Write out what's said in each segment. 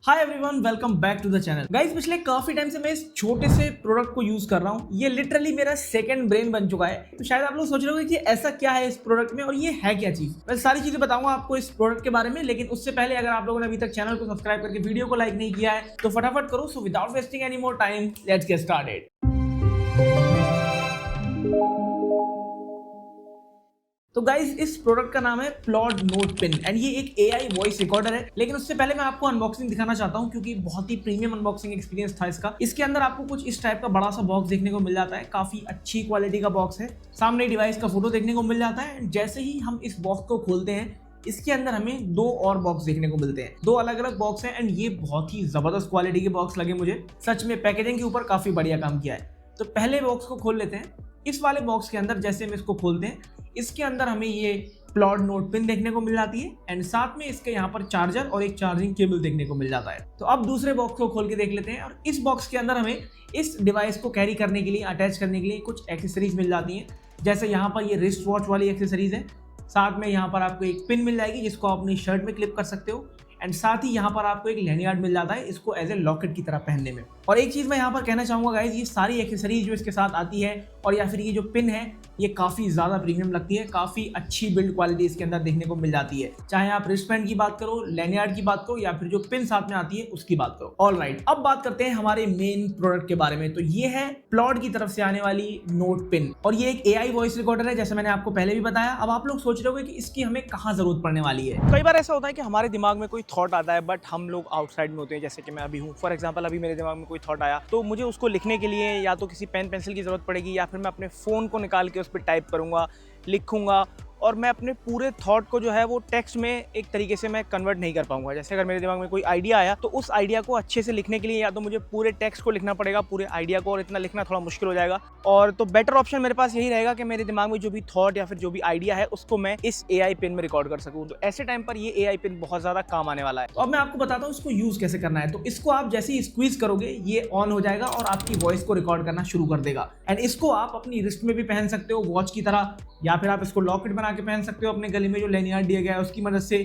Hi everyone, welcome back to the channel. Guys, पिछले काफी time से मैं इस छोटे से प्रोडक्ट को यूज कर रहा हूँ। ये लिटरली मेरा सेकंड ब्रेन बन चुका है। तो शायद आप लोग सोच रहे होंगे कि ऐसा क्या है इस प्रोडक्ट में और ये है क्या चीज। मैं सारी चीजें बताऊंगा आपको इस प्रोडक्ट के बारे में, लेकिन उससे पहले अगर आप लोगों ने अभी तक चैनल को सब्सक्राइब करके वीडियो को लाइक नहीं किया है तो फटाफट करो। So without wasting any more time, let's get started. तो गाइज, इस प्रोडक्ट का नाम है प्लॉड नोट पिन एंड ये एक AI वॉइस रिकॉर्डर है। लेकिन उससे पहले मैं आपको अनबॉक्सिंग दिखाना चाहता हूं क्योंकि बहुत ही प्रीमियम अनबॉक्सिंग एक्सपीरियंस था इसका। इसके अंदर आपको कुछ इस टाइप का बड़ा सा बॉक्स देखने को मिल जाता है। काफी अच्छी क्वालिटी का बॉक्स है। सामने डिवाइस का फोटो देखने को मिल जाता है। जैसे ही हम इस बॉक्स को खोलते हैं, इसके अंदर हमें दो और बॉक्स देखने को मिलते हैं। दो अलग अलग बॉक्स हैं एंड ये बहुत ही जबरदस्त क्वालिटी के बॉक्स लगे मुझे। सच में पैकेजिंग के ऊपर काफी बढ़िया काम किया है। तो पहले बॉक्स को खोल लेते हैं। इस वाले बॉक्स के अंदर जैसे हम इसको खोलते हैं, इसके अंदर हमें ये प्लॉड नोट पिन देखने को मिल जाती है एंड साथ में इसके यहाँ पर चार्जर और एक चार्जिंग केबल देखने को मिल जाता है। तो अब दूसरे बॉक्स को खोल के देख लेते हैं और इस बॉक्स के अंदर हमें इस डिवाइस को कैरी करने के लिए, अटैच करने के लिए कुछ एक्सेसरीज मिल जाती हैं। जैसे यहाँ पर ये रिस्ट वॉच वाली एक्सेसरीज है। साथ में यहाँ पर आपको एक पिन मिल जाएगी जिसको आप अपनी शर्ट में क्लिप कर सकते हो एंड साथ ही यहाँ पर आपको एक लैनियार्ड मिल जाता है इसको एज ए लॉकेट की तरह पहनने में। और एक चीज़ मैं यहाँ पर कहना चाहूँगा गाइज, ये सारी एक्सेसरीज जो इसके साथ आती है और या फिर ये जो पिन है, ये काफ़ी ज़्यादा प्रीमियम लगती है। काफ़ी अच्छी बिल्ड क्वालिटी इसके अंदर देखने को मिल जाती है। चाहे आप रिस्टबैंड की बात करो, लैनियार्ड की बात करो या फिर जो पिन साथ में आती है उसकी बात करो। ऑलराइट, अब बात करते हैं हमारे मेन प्रोडक्ट के बारे में। तो ये है प्लॉड की तरफ से आने वाली नोट पिन और ये एक AI वॉइस रिकॉर्डर है, जैसे मैंने आपको पहले भी बताया। अब आप लोग सोच रहे होंगे कि इसकी हमें कहाँ जरूरत पड़ने वाली है। कई बार ऐसा होता है कि हमारे दिमाग में कोई थॉट आता है बट हम लोग आउटसाइड में होते हैं, जैसे कि मैं अभी हूँ। फॉर एग्जाम्पल, अभी मेरे दिमाग में कोई थॉट आया तो मुझे उसको लिखने के लिए या तो किसी पेन पेंसिल की जरूरत पड़ेगी या फिर मैं अपने फ़ोन को निकाल के उस पर टाइप करूँगा, लिखूंगा और मैं अपने पूरे थॉट को जो है वो टेक्स्ट में एक तरीके से मैं कन्वर्ट नहीं कर पाऊंगा। जैसे अगर मेरे दिमाग में कोई आइडिया आया तो उस आइडिया को अच्छे से लिखने के लिए या तो मुझे पूरे टेक्स्ट को लिखना पड़ेगा, पूरे आइडिया को, और इतना लिखना थोड़ा मुश्किल हो जाएगा। और तो बेटर ऑप्शन मेरे पास यही रहेगा कि मेरे दिमाग में जो भी थॉट या फिर जो भी आइडिया है उसको मैं इस AI पिन में रिकॉर्ड कर सकूँ। तो ऐसे टाइम पर ये AI पिन बहुत ज़्यादा काम आने वाला है। तो अब मैं आपको बताता हूँ इसको यूज़ कैसे करना है। तो इसको आप जैसे ही स्क्वीज करोगे ये ऑन हो जाएगा और आपकी वॉइस को रिकॉर्ड करना शुरू कर देगा। एंड इसको आप अपनी रिस्ट में भी पहन सकते हो वॉच की तरह, या फिर आप इसको लॉकेट बना के पहन सकते हो अपने गले में जो लैनियार्ड दिया गया है उसकी मदद से,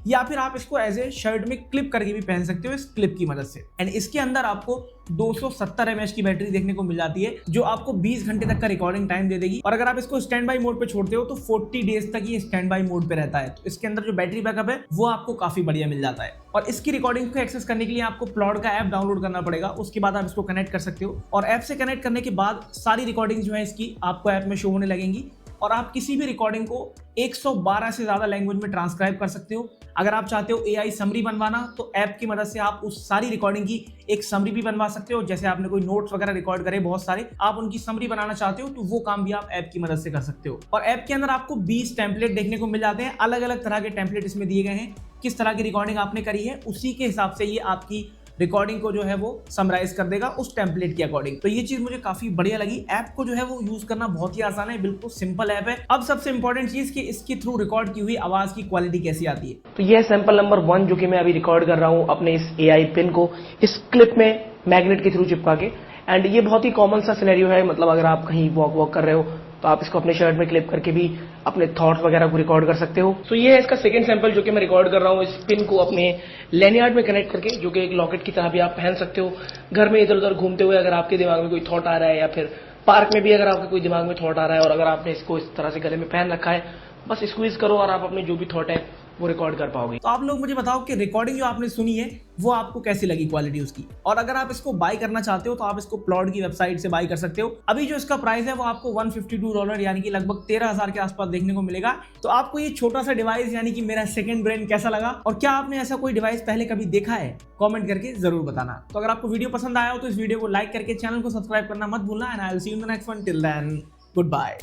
या फिर आप इसको एज ए शर्ट में क्लिप करके भी पहन सकते हो इस क्लिप की मदद से। एंड इसके अंदर आपको 270 mAh की बैटरी देखने को मिल जाती है जो आपको 20 घंटे तक का रिकॉर्डिंग टाइम दे देगी। और अगर आप इसको स्टैंड बाई मोड पे छोड़ते हो तो 40 डेज तक ये स्टैंड बाई मोड पे रहता है। तो इसके अंदर जो बैटरी बैकअप है वो आपको काफी बढ़िया मिल जाता है। और इसकी रिकॉर्डिंग को एक्सेस करने के लिए आपको प्लॉड का ऐप डाउनलोड करना पड़ेगा। उसके बाद आप इसको कनेक्ट कर सकते हो और ऐप से कनेक्ट करने के बाद सारी रिकॉर्डिंग जो है इसकी आपको ऐप में शो होने लगेंगी और आप किसी भी रिकॉर्डिंग को 112 से ज्यादा लैंग्वेज में ट्रांसक्राइब कर सकते हो। अगर आप चाहते हो AI समरी बनवाना तो ऐप की मदद से आप उस सारी रिकॉर्डिंग की एक समरी भी बनवा सकते हो। जैसे आपने कोई नोट्स वगैरह रिकॉर्ड करे बहुत सारे, आप उनकी समरी बनाना चाहते हो तो वो काम भी आप ऐप की मदद से कर सकते हो। और ऐप के अंदर आपको 20 टेम्पलेट देखने को मिल जाते हैं। अलग अलग तरह के टेम्पलेट इसमें दिए गए हैं। किस तरह की रिकॉर्डिंग आपने करी है उसी के हिसाब से ये आपकी रिकॉर्डिंग को जो है वो समराइज कर देगा उस टेम्पलेट के अकॉर्डिंग। तो ये चीज मुझे काफी बढ़िया लगी। ऐप को जो है वो यूज करना बहुत ही आसान है, बिल्कुल सिंपल ऐप है। अब सबसे इंपॉर्टेंट चीज कि इसके थ्रू रिकॉर्ड की हुई आवाज की क्वालिटी कैसी आती है। तो ये है सैंपल नंबर 1 जो कि मैं अभी रिकॉर्ड कर रहा हूँ अपने इस AI पिन को इस क्लिप में मैग्नेट के थ्रू चिपका के। एंड ये बहुत ही कॉमन सा सिनेरियो है, मतलब अगर आप कहीं वॉक कर रहे हो तो आप इसको अपने शर्ट में क्लिप करके भी अपने थॉट्स वगैरह को रिकॉर्ड कर सकते हो। तो ये है इसका सेकंड सैंपल जो कि मैं रिकॉर्ड कर रहा हूँ इस पिन को अपने लैनियार्ड में कनेक्ट करके, जो कि एक लॉकेट की तरह भी आप पहन सकते हो। घर में इधर उधर घूमते हुए अगर आपके दिमाग में कोई थॉट आ रहा है या फिर पार्क में भी अगर आपके कोई दिमाग में थॉट आ रहा है और अगर आपने इसको इस तरह से गले में पहन रखा है, बस स्क्वीज करो और आप अपने जो भी थॉट है वो रिकॉर्ड कर पाओगे। तो आप लोग मुझे बताओ कि रिकॉर्डिंग जो आपने सुनी है वो आपको कैसी लगी क्वालिटी उसकी। और अगर आप इसको बाय करना चाहते हो तो आप इसको प्लॉड की वेबसाइट से बाय कर सकते हो। अभी जो इसका प्राइस है वो आपको $152 यानी कि लगभग 13,000 के आसपास देखने को मिलेगा। तो आपको ये छोटा सा डिवाइस यानी कि मेरा सेकंड ब्रेन कैसा लगा और क्या आपने ऐसा कोई डिवाइस पहले कभी देखा है, कमेंट करके जरूर बताना। तो अगर आपको वीडियो पसंद आया हो तो इस वीडियो को लाइक करके चैनल को सब्सक्राइब करना मत भूलना। And I will see you in the next one. Till then, good bye.